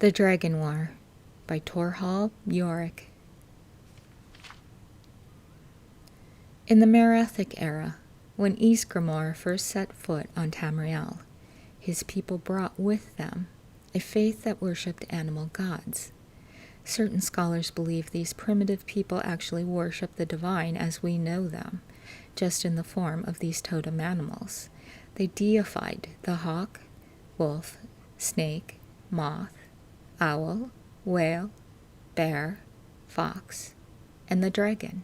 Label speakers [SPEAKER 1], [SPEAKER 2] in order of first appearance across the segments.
[SPEAKER 1] The Dragon War by Torhall Yorick. In the Merethic era, when Ysgramor first set foot on Tamriel, his people brought with them a faith that worshipped animal gods. Certain scholars believe these primitive people actually worshipped the divine as we know them, just in the form of these totem animals. They deified the hawk, wolf, snake, moth, owl, whale, bear, fox, and the dragon.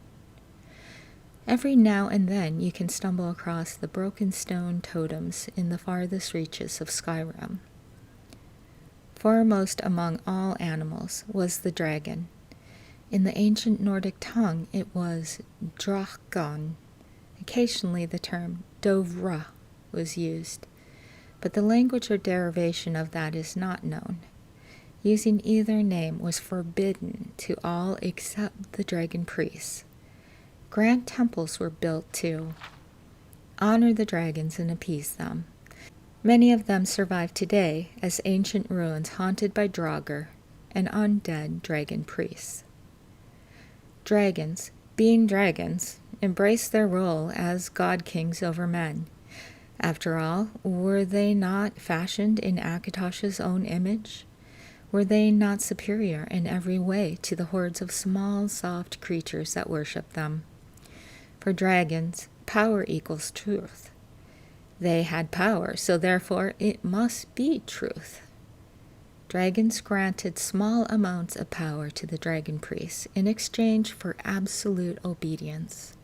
[SPEAKER 1] Every now and then you can stumble across the broken stone totems in the farthest reaches of Skyrim. Foremost among all animals was the dragon. In the ancient Nordic tongue it was Dragon. Occasionally the term Dovra was used, but the language or derivation of that is not known. Using either name was forbidden to all except the dragon priests. Grand temples were built to honor the dragons and appease them. Many of them survive today as ancient ruins haunted by Draugr and undead dragon priests. Dragons, being dragons, embraced their role as god-kings over men. After all, were they not fashioned in Akatosh's own image? Were they not superior in every way to the hordes of small, soft creatures that worshiped them? For dragons, power equals truth. They had power, so therefore it must be truth. Dragons granted small amounts of power to the dragon priests in exchange for absolute obedience.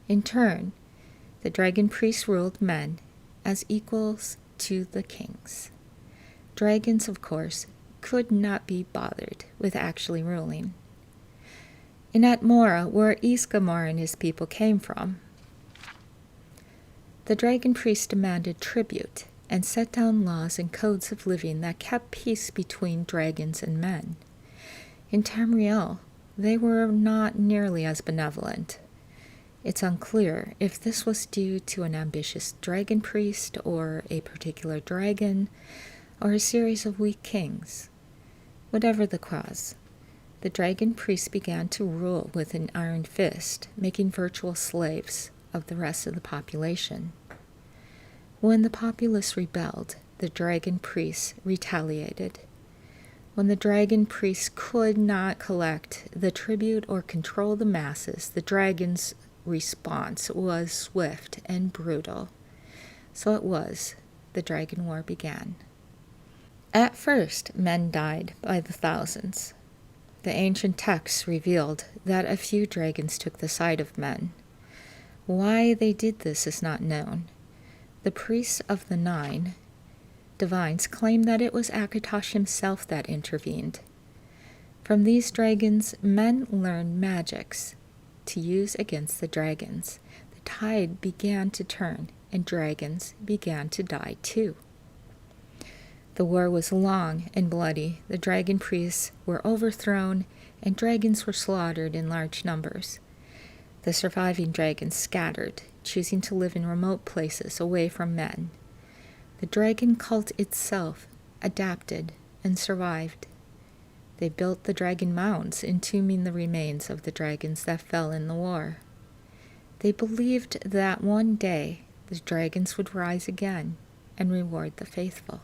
[SPEAKER 1] In turn, the dragon priests ruled men as equals to the kings. Dragons, of course, could not be bothered with actually ruling. In Atmora, where Ysgramor and his people came from, the dragon priests demanded tribute and set down laws and codes of living that kept peace between dragons and men. In Tamriel, they were not nearly as benevolent. It's unclear if this was due to an ambitious dragon priest or a particular dragon or a series of weak kings. Whatever the cause, the dragon priests began to rule with an iron fist, making virtual slaves of the rest of the population. When the populace rebelled, the dragon priests retaliated. When the dragon priests could not collect the tribute or control the masses, the dragon's response was swift and brutal. So it was the Dragon War began. At first, men died by the thousands. The ancient texts revealed that a few dragons took the side of men. Why they did this is not known. The priests of the 9 divines claim that it was Akatosh himself that intervened. From these dragons, men learned magics to use against the dragons. The tide began to turn, and dragons began to die too. The war was long and bloody. The dragon priests were overthrown, and dragons were slaughtered in large numbers. The surviving dragons scattered, choosing to live in remote places away from men. The dragon cult itself adapted and survived. They built the dragon mounds, entombing the remains of the dragons that fell in the war. They believed that one day the dragons would rise again and reward the faithful.